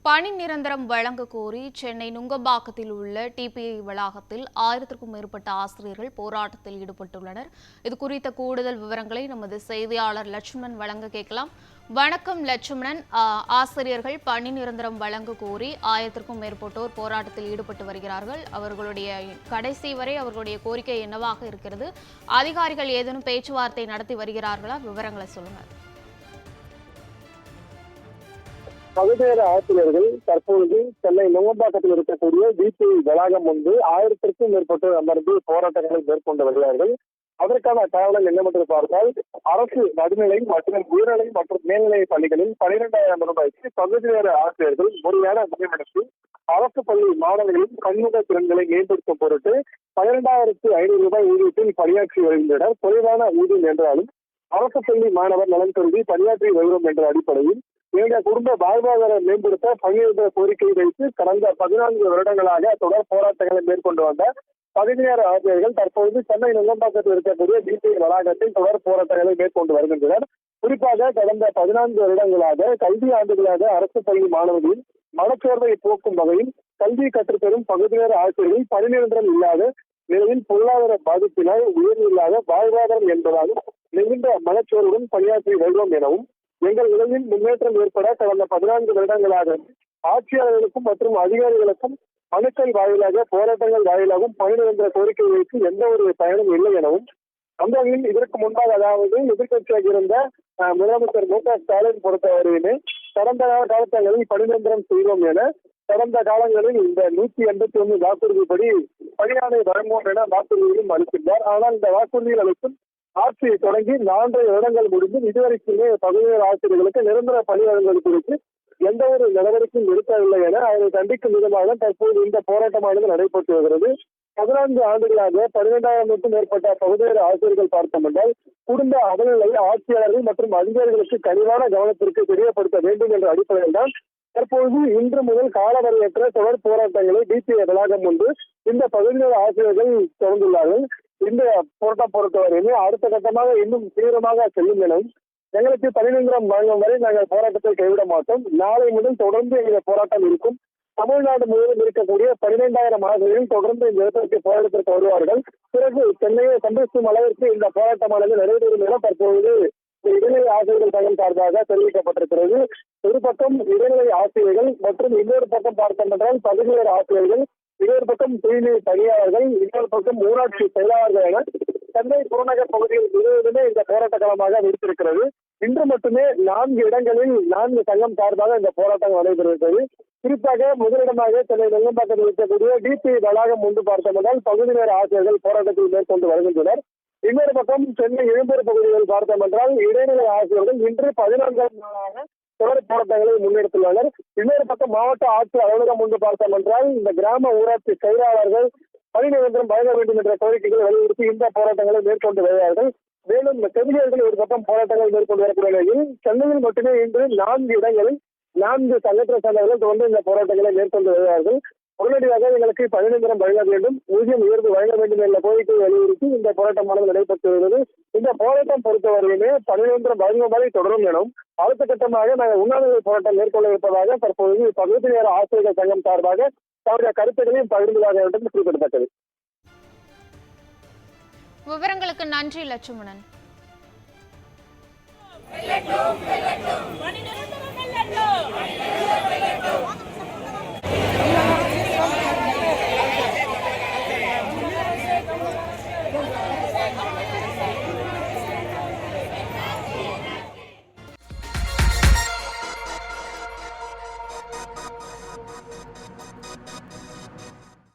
பணி நிரந்தரம் வழங்க கோரி சென்னை நுங்கம்பாக்கத்தில் உள்ள டிபிஐ வளாகத்தில் 1000க்கும் மேற்பட்ட ஆசிரியர்கள் போராட்டத்தில் ஈடுபட்டுள்ளனர். இது குறித்த கூடுதல் விவரங்களை நமது செய்தியாளர் லட்சுமணன் வழங்க கேட்கலாம். வணக்கம் லட்சுமணன். ஆசிரியர்கள் பணி நிரந்தரம் வழங்க கோரி 1000க்கும் மேற்பட்டோர் போராட்டத்தில் ஈடுபட்டு வருகிறார்கள். அவர்களுடைய கடைசி வரை அவர்களுடைய கோரிக்கை என்னவாக இருக்கிறது? அதிகாரிகள் ஏதேனும் பேச்சுவார்த்தை நடத்தி வருகிறார்களா? விவரங்களை சொல்லுங்க. பகுதிநேர ஆசிரியர்கள் தற்பொழுது சென்னை நுங்கம்பாக்கத்தில் இருக்கக்கூடிய டிபிஐ வளாகம் முன்பு 1000க்கும் மேற்பட்டோர் அமர்ந்து போராட்டங்களை மேற்கொண்டு வருகிறார்கள். அதற்கான காரணம் என்னவென்று பார்த்தால், அரசு நடுநிலை மற்றும் உயர்நிலை மற்றும் மேல்நிலை பள்ளிகளில் 12,000 ரூபாய்க்கு பகுதிநேர ஆசிரியர்கள் முறையான நியமனத்தில் அரசு பள்ளி மாணவர்களின் பன்முக திறன்களை மேம்படுத்தும் பொருட்டு 12,500 ரூபாய் ஊதியத்தில் பணியாற்றி வருகின்றனர். குறைவான ஊதியம் என்றாலும் அரசு பள்ளி மாணவர் நலன் கருதி பணியாற்றி வருகிறோம் என்ற அடிப்படையில் எங்கள் குடும்ப வாழ்வாதாரம் மேம்படுத்த பணியிட கோரிக்கையை வைத்து கடந்த 14 வருடங்களாக தொடர் போராட்டங்களை மேற்கொண்டு வந்த பகுதிநேர ஆசிரியர்கள் தற்பொழுது சென்னை நுங்கம்பாக்கத்தில் இருக்கக்கூடிய டிபிஐ வளாகத்தில் தொடர் போராட்டங்களை மேற்கொண்டு வருகின்றனர். குறிப்பாக கடந்த 14 வருடங்களாக கல்வி ஆண்டுகளாக அரசு பள்ளி மாணவர்களின் மனச்சோர்வை போக்கும் வகையில் கல்வி கற்றுத்தரும் பகுதிநேர ஆசிரியர்கள் பணி நிரந்தரம் இல்லாத நிலையில் பொருளாதார பாதிப்பினால் உயர்வு இல்லாத வாழ்வாதாரம் என்பதாலும் மிகுந்த மனச்சோர்வுடன் பணியாற்றி வருகிறோம் எனவும் எங்கள் நிலையில் முன்னேற்றம் ஏற்பட கடந்த 14 வருடங்களாக ஆட்சியாளர்களுக்கும் மற்றும் அதிகாரிகளுக்கும் மனுக்கள் வாயிலாக போராட்டங்கள் வாயிலாகவும் பணி நிரந்தர கோரிக்கை வைத்து எந்த ஒரு பயனும் இல்லை எனவும் அந்த வகையில் இதற்கு முன்பாக அதாவது எதிர்கட்சியாக இருந்த முதலமைச்சர் மு.க.ஸ்டாலின் பொறுத்தவரையுமே கடந்த காலங்களில் பணி நிரந்தரம் செய்வோம் என கடந்த காலங்களில் இந்த 181 வாக்குறுதிப்படி பணியாணை வழங்குவோம் என வாக்குறுதியும் அளிக்கின்றார். ஆனால் இந்த வாக்குறுதிகள் அளித்தும் ஆட்சியை தொடங்கி 4 வருடங்கள் முடிந்தும் இதுவரைக்குமே பகுதிநேர ஆசிரியர்களுக்கு நிரந்தர பணி வழங்குவது குறித்து எந்த ஒரு நடவடிக்கையும் எடுக்கவில்லை என அவரை கண்டிக்கும் விதமாக தற்போது இந்த போராட்டமானது நடைபெற்று வருகிறது. 14 ஆண்டுகளாக 12,000க்கும் மேற்பட்ட பகுதிநேர ஆசிரியர்கள் பார்த்தோம் என்றால் குடும்ப அகநிலை ஆட்சியாளர்கள் மற்றும் அதிகாரிகளுக்கு கனிவான கவனத்திற்கு தெரியப்படுத்த வேண்டும் என்ற அடிப்படையில் தான் தற்போது இன்று முதல் காலவரையற்ற தொடர் போராட்டங்களை டிபிஐ வளாகம் முன்பு இந்த பகுதிநேர ஆசிரியர்கள் தொடர்ந்துள்ளார்கள். இந்த போராட்டம் பொறுத்தவரையுமே அடுத்த கட்டமாக இன்னும் தீவிரமாக செல்லும் எனவும் எங்களுக்கு பணி நிரந்தரம் வழங்கும் வரை நாங்கள் போராட்டத்தை கைவிட மாட்டோம். நாளை முதல் தொடர்ந்து இந்த போராட்டம் இருக்கும். தமிழ்நாடு முழுவதும் இருக்கக்கூடிய 12,000 ஆசிரியர்கள் தொடர்ந்து இந்த இடத்திற்கு போராட்டத்திற்கு வருவார்கள். பிறகு சென்னையை சந்திக்கும் அளவிற்கு இந்த போராட்டமானது நிறைவேறும் என தற்பொழுது இடைநிலை ஆசிரியர்கள் சங்கம் சார்பாக தெரிவிக்கப்பட்டிருக்கிறது. ஒரு பக்கம் இடைநிலை ஆசிரியர்கள் மற்றும் இன்னொரு பக்கம் பார்த்தோம் என்றால் பகுதிநேர ஆசிரியர்கள், இன்னொரு பக்கம் தூய்மை பணியாளர்கள், இன்னொரு பக்கம் ஊராட்சி செயலாளர்கள் என சென்னை புறநகர் பகுதியில் முழுவதுமே இந்த போராட்ட களமாக விடுத்திருக்கிறது. இன்று மட்டுமே 4 இடங்களில் 4 சங்கம் சார்பாக இந்த போராட்டம் நடைபெறுகிறது. குறிப்பாக முதலிடமாக சென்னை நுங்கம்பாக்கத்தில் இருக்கக்கூடிய டிபிஐ வளாகம் முன்பு பார்த்தோம் என்றால் பகுதிநேர ஆசிரியர்கள் போராட்டத்தில் மேற்கொண்டு வருகின்றனர். இன்னொரு பக்கம் சென்னை எழும்பூர் பகுதிகளில் பார்த்தோம் என்றால் இடைநிலை ஆசிரியர்கள் இன்று 14ஆம் நாளாக தொடர் போராட்டங்களை முன்னெடுத்துள்ளனர். இன்னொரு பக்கம் மாவட்ட ஆட்சியர் அலுவலகம் முன்பு பார்த்தோம் என்றால் இந்த கிராம ஊராட்சி செயலாளர்கள் பணி நிரந்தரம் வழங்க வேண்டும் என்ற கோரிக்கைகளை வலியுறுத்தி இந்த போராட்டங்களை மேற்கொண்டு வருகிறார்கள். மேலும் செவிலியர்கள் ஒரு பக்கம் போராட்டங்கள் மேற்கொண்டு வரக்கூடிய நிலையில் சென்னையில் மட்டுமே இன்று 4 இடங்களில் 4 சங்கத்திர சார்ந்தவர்கள் தொடர்ந்து இந்த போராட்டங்களை மேற்கொண்டு வருகிறார்கள். உடனடியாக எங்களுக்கு பணி நிரந்தரம் வழங்க வேண்டும், ஊதியம் உயர்வு வழங்க வேண்டும் என்ற கோரிக்கையை வலியுறுத்தி இந்த போராட்டமானது நடைபெற்று வருகிறது. இந்த போராட்டம் பொறுத்தவரையுமே பணி நிரந்தரம் வழங்கும் வரை தொடரும் எனவும் அடுத்த கட்டமாக நாங்கள் உண்ணாநிலை போராட்டம் மேற்கொள்ள இருப்பதாக தற்போது பகுதிநேர ஆசிரியர்கள் சங்கம் சார்பாக தன்னுடைய கருத்துக்களையும் பகிர்ந்ததாக என்று குறிப்பிடத்தக்கது. விவரங்களுக்கு நன்றி லட்சுமணன். வெல்லட்டும், வெல்லட்டும்.